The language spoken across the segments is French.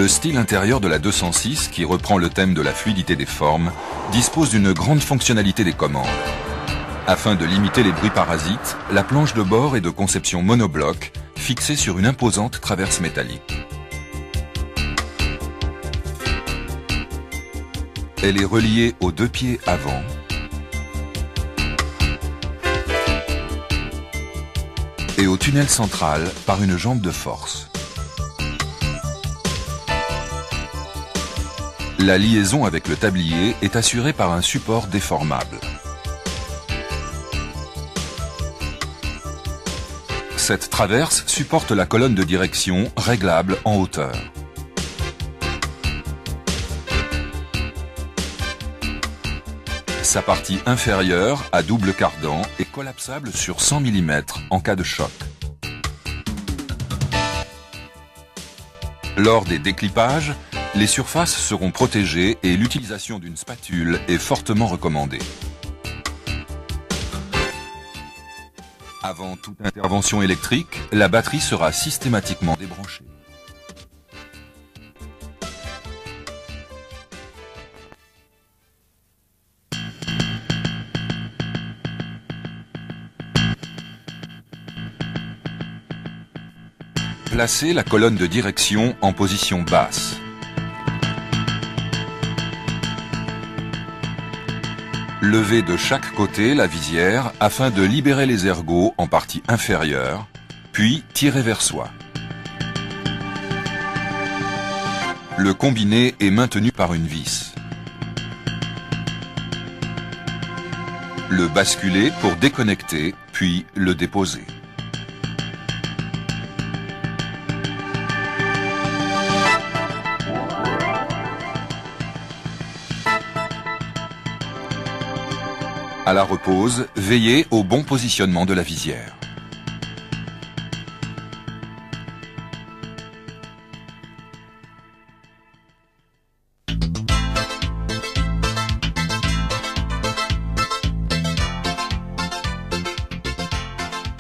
Le style intérieur de la 206, qui reprend le thème de la fluidité des formes, dispose d'une grande fonctionnalité des commandes. Afin de limiter les bruits parasites, la planche de bord est de conception monobloc, fixée sur une imposante traverse métallique. Elle est reliée aux deux pieds avant et au tunnel central par une jambe de force. La liaison avec le tablier est assurée par un support déformable. Cette traverse supporte la colonne de direction réglable en hauteur. Sa partie inférieure, à double cardan, est collapsable sur 100 mm en cas de choc. Lors des déclipages, les surfaces seront protégées et l'utilisation d'une spatule est fortement recommandée. Avant toute intervention électrique, la batterie sera systématiquement débranchée. Placez la colonne de direction en position basse. Levez de chaque côté la visière afin de libérer les ergots en partie inférieure, puis tirez vers soi. Le combiné est maintenu par une vis. Le basculez pour déconnecter, puis le déposer. À la repose, veillez au bon positionnement de la visière.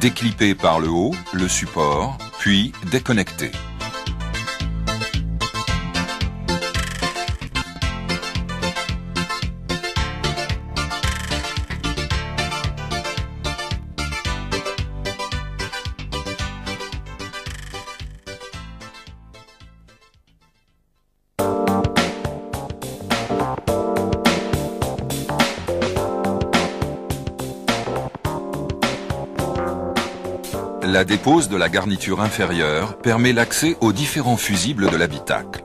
Déclippez par le haut le support, puis déconnectez. La dépose de la garniture inférieure permet l'accès aux différents fusibles de l'habitacle.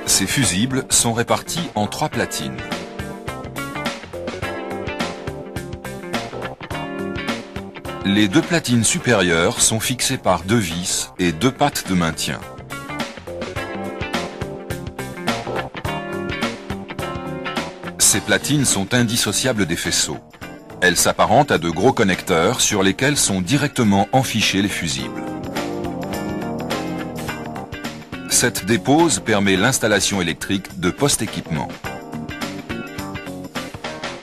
Ces fusibles sont répartis en 3 platines. Les 2 platines supérieures sont fixées par 2 vis et 2 pattes de maintien. Ces platines sont indissociables des faisceaux. Elles s'apparentent à de gros connecteurs sur lesquels sont directement enfichés les fusibles. Cette dépose permet l'installation électrique de post-équipement.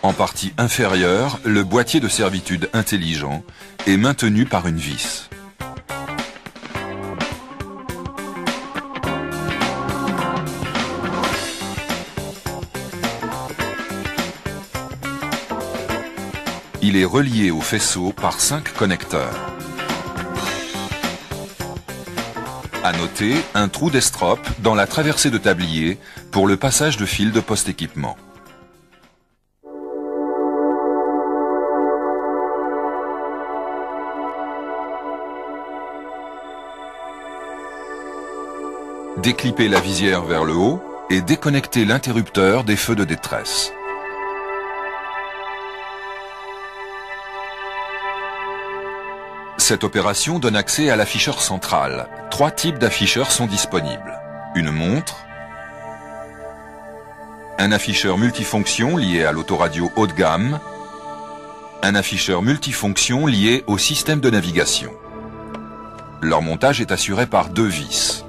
En partie inférieure, le boîtier de servitude intelligent est maintenu par une vis. Il est relié au faisceau par 5 connecteurs. À noter un trou d'estrope dans la traversée de tablier pour le passage de fil de post-équipement. Déclippez la visière vers le haut et déconnectez l'interrupteur des feux de détresse. Cette opération donne accès à l'afficheur central. 3 types d'afficheurs sont disponibles. Une montre, un afficheur multifonction lié à l'autoradio haut de gamme, un afficheur multifonction lié au système de navigation. Leur montage est assuré par 2 vis.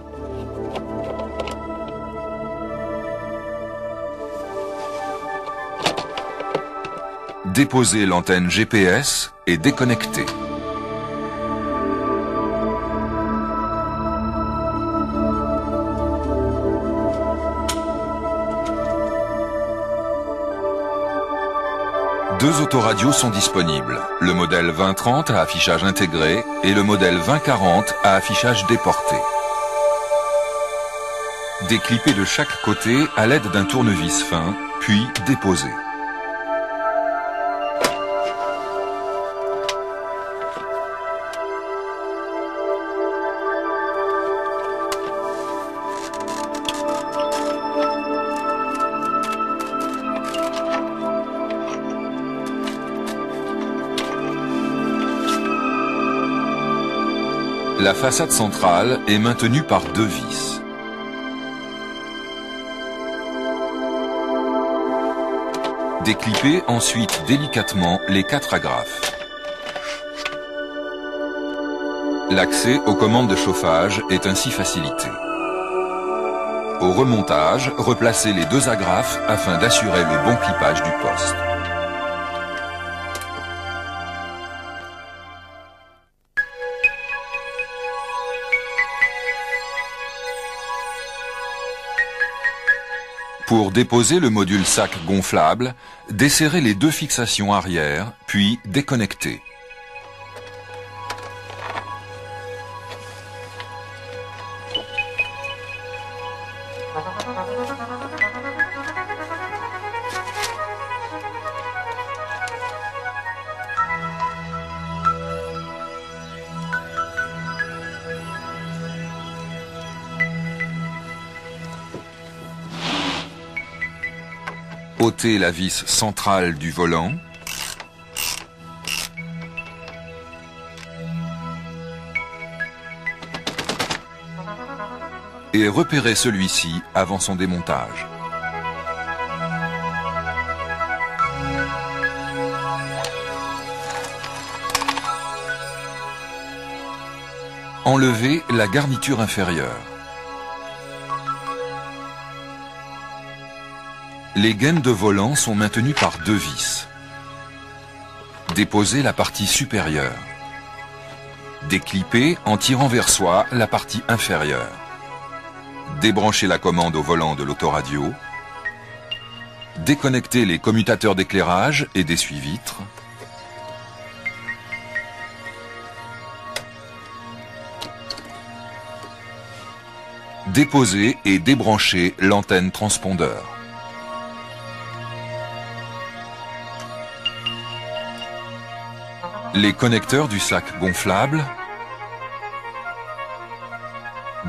Déposez l'antenne GPS et déconnectez. Deux autoradios sont disponibles, le modèle 2030 à affichage intégré et le modèle 2040 à affichage déporté. Déclippé de chaque côté à l'aide d'un tournevis fin, puis déposé. La façade centrale est maintenue par deux vis. Déclippez ensuite délicatement les quatre agrafes. L'accès aux commandes de chauffage est ainsi facilité. Au remontage, replacez les deux agrafes afin d'assurer le bon clipage du poste. Pour déposer le module sac gonflable, desserrez les deux fixations arrière, puis déconnectez. Ôtez la vis centrale du volant. Et repérez celui-ci avant son démontage. Enlevez la garniture inférieure. Les gaines de volant sont maintenues par deux vis. Déposez la partie supérieure. Déclippez en tirant vers soi la partie inférieure. Débranchez la commande au volant de l'autoradio. Déconnectez les commutateurs d'éclairage et d'essuie-vitres. Déposez et débranchez l'antenne transpondeur. Les connecteurs du sac gonflable,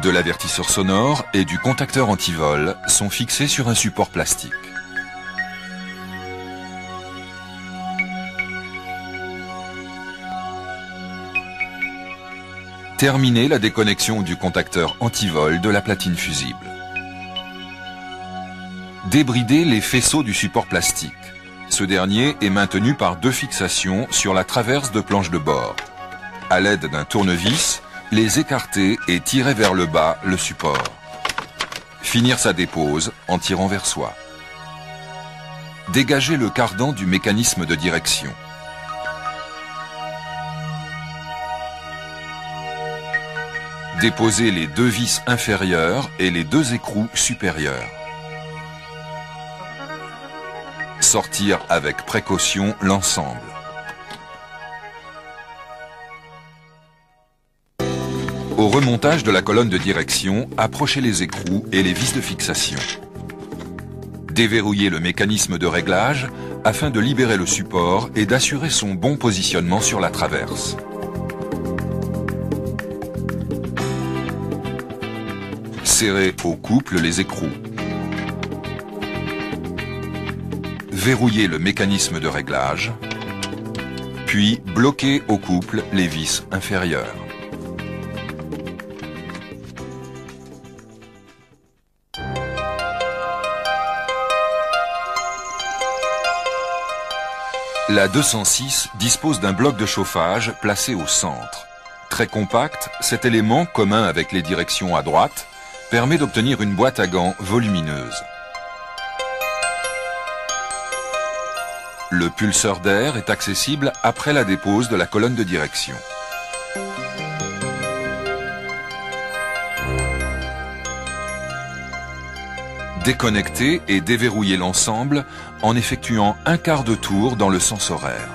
de l'avertisseur sonore et du contacteur antivol sont fixés sur un support plastique. Terminez la déconnexion du contacteur antivol de la platine fusible. Débridez les faisceaux du support plastique. Ce dernier est maintenu par deux fixations sur la traverse de planche de bord. À l'aide d'un tournevis, les écarter et tirer vers le bas le support. Finir sa dépose en tirant vers soi. Dégagez le cardan du mécanisme de direction. Déposez les deux vis inférieures et les deux écrous supérieurs. Sortir avec précaution l'ensemble. Au remontage de la colonne de direction, approchez les écrous et les vis de fixation. Déverrouillez le mécanisme de réglage afin de libérer le support et d'assurer son bon positionnement sur la traverse. Serrez au couple les écrous. Verrouillez le mécanisme de réglage, puis bloquez au couple les vis inférieures. La 206 dispose d'un bloc de chauffage placé au centre. Très compact, cet élément, commun avec les directions à droite, permet d'obtenir une boîte à gants volumineuse. Le pulseur d'air est accessible après la dépose de la colonne de direction. Déconnecter et déverrouiller l'ensemble en effectuant un quart de tour dans le sens horaire.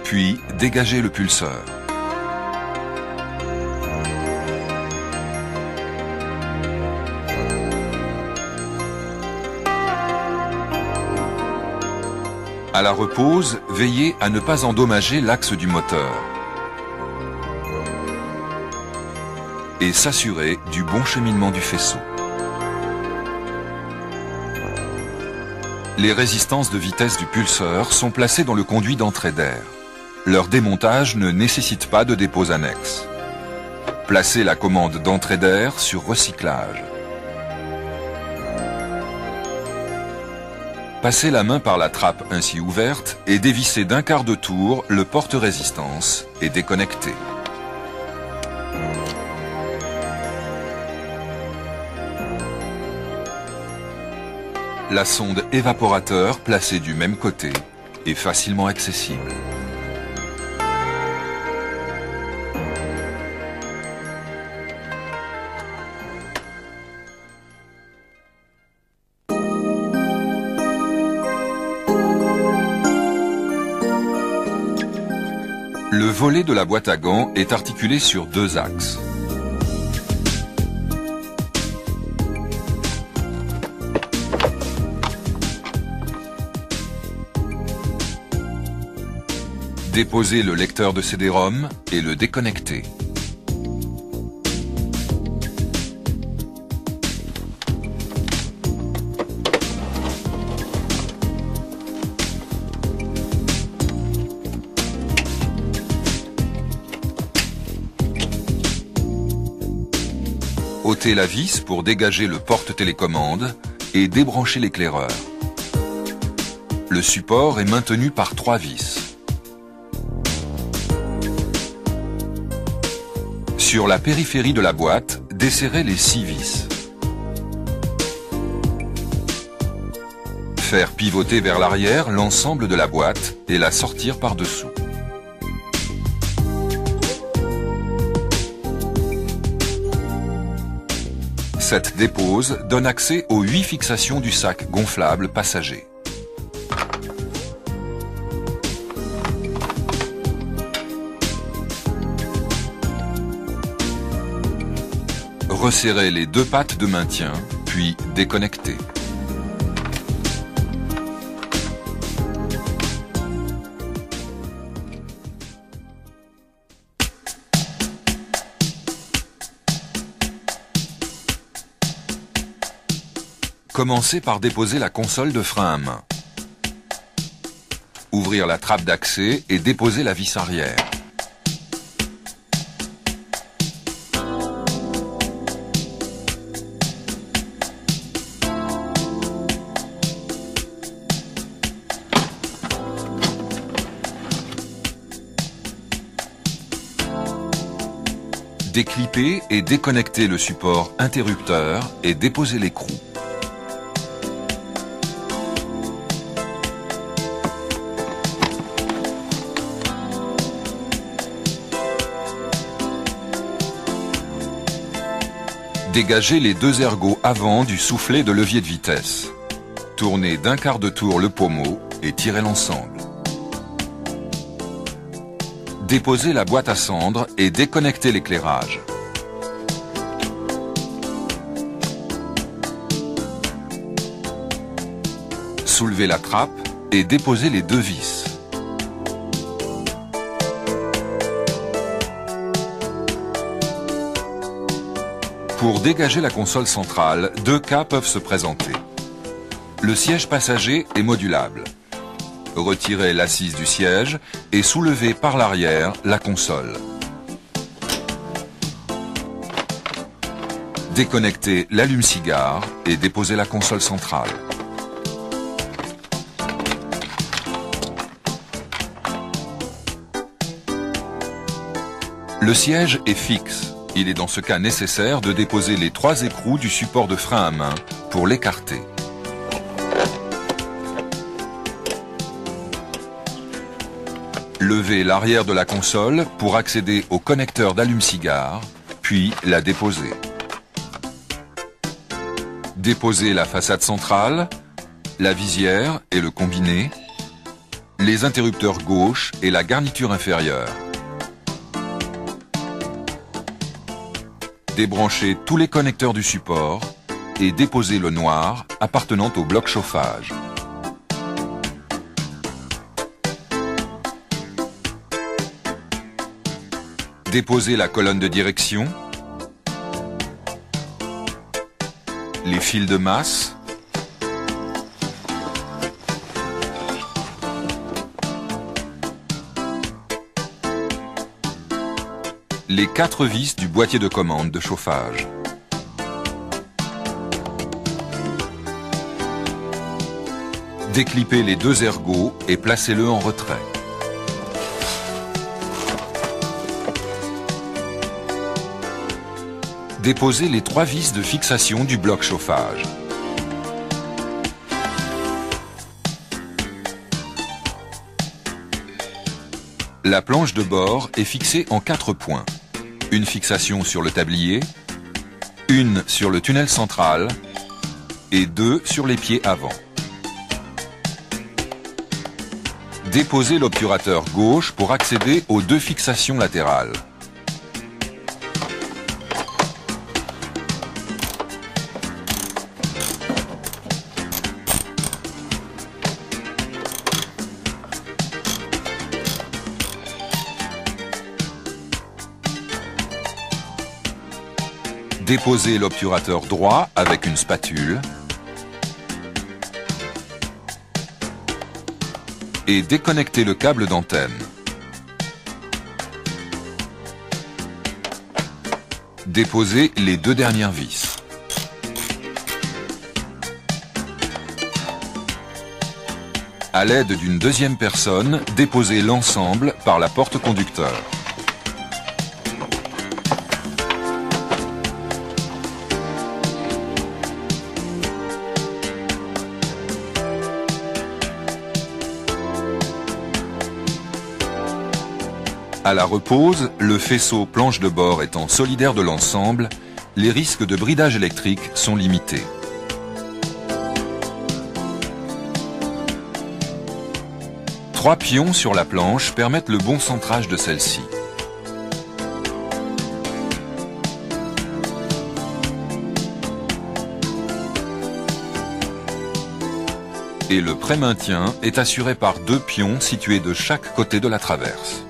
Puis dégager le pulseur. À la repose, veillez à ne pas endommager l'axe du moteur et s'assurer du bon cheminement du faisceau. Les résistances de vitesse du pulseur sont placées dans le conduit d'entrée d'air. Leur démontage ne nécessite pas de dépôt annexe. Placez la commande d'entrée d'air sur recyclage. Passez la main par la trappe ainsi ouverte et dévissez d'un quart de tour le porte-résistance et déconnectez. La sonde évaporateur placée du même côté est facilement accessible. Le volet de la boîte à gants est articulé sur deux axes. Déposez le lecteur de CD-ROM et le déconnectez. Ôtez la vis pour dégager le porte-télécommande et débrancher l'éclaireur. Le support est maintenu par 3 vis. Sur la périphérie de la boîte, desserrez les 6 vis. Faire pivoter vers l'arrière l'ensemble de la boîte et la sortir par-dessous. Cette dépose donne accès aux 8 fixations du sac gonflable passager. Resserrez les 2 pattes de maintien, puis déconnectez. Commencez par déposer la console de frein à main. Ouvrir la trappe d'accès et déposer la vis arrière. Déclipper et déconnecter le support interrupteur et déposer l'écrou. Dégagez les 2 ergots avant du soufflet de levier de vitesse. Tournez d'un quart de tour le pommeau et tirez l'ensemble. Déposez la boîte à cendres et déconnectez l'éclairage. Soulevez la trappe et déposez les 2 vis. Pour dégager la console centrale, 2 cas peuvent se présenter. Le siège passager est modulable. Retirez l'assise du siège et soulevez par l'arrière la console. Déconnectez l'allume-cigare et déposez la console centrale. Le siège est fixe. Il est dans ce cas nécessaire de déposer les 3 écrous du support de frein à main pour l'écarter. Levez l'arrière de la console pour accéder au connecteur d'allume-cigare, puis la déposer. Déposer la façade centrale, la visière et le combiné, les interrupteurs gauche et la garniture inférieure. Débrancher tous les connecteurs du support et déposer le noir appartenant au bloc chauffage. Déposer la colonne de direction, les fils de masse, les 4 vis du boîtier de commande de chauffage. Déclippez les 2 ergots et placez-le en retrait. Déposez les 3 vis de fixation du bloc chauffage. La planche de bord est fixée en 4 points. Une fixation sur le tablier, une sur le tunnel central et 2 sur les pieds avant. Déposez l'obturateur gauche pour accéder aux 2 fixations latérales. Déposez l'obturateur droit avec une spatule et déconnectez le câble d'antenne. Déposez les 2 dernières vis. À l'aide d'une deuxième personne, déposez l'ensemble par la porte conducteur. À la repose, le faisceau planche de bord étant solidaire de l'ensemble, les risques de bridage électrique sont limités. Trois pions sur la planche permettent le bon centrage de celle-ci. Et le pré-maintien est assuré par 2 pions situés de chaque côté de la traverse.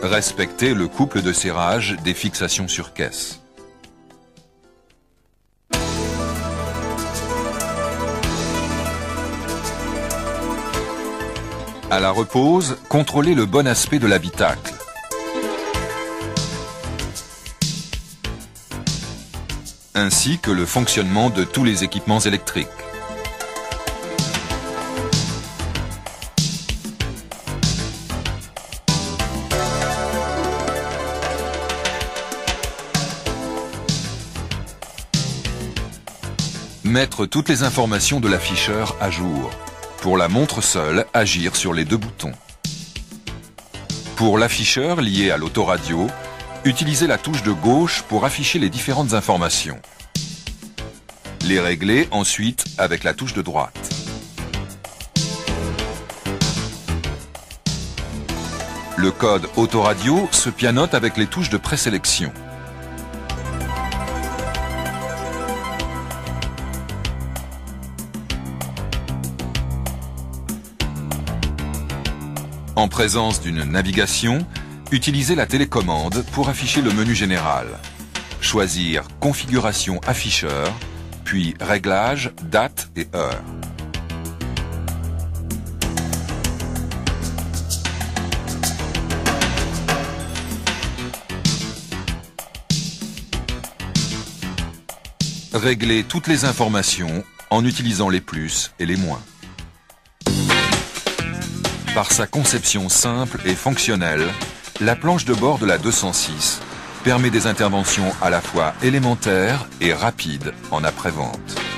Respectez le couple de serrage des fixations sur caisse. À la repose, contrôlez le bon aspect de l'habitacle. Ainsi que le fonctionnement de tous les équipements électriques. Mettre toutes les informations de l'afficheur à jour. Pour la montre seule, agir sur les 2 boutons. Pour l'afficheur lié à l'autoradio, utilisez la touche de gauche pour afficher les différentes informations. Les régler ensuite avec la touche de droite. Le code autoradio se pianote avec les touches de présélection. En présence d'une navigation, utilisez la télécommande pour afficher le menu général. Choisir Configuration afficheur, puis Réglages, date et heure. Réglez toutes les informations en utilisant les plus et les moins. Par sa conception simple et fonctionnelle, la planche de bord de la 206 permet des interventions à la fois élémentaires et rapides en après-vente.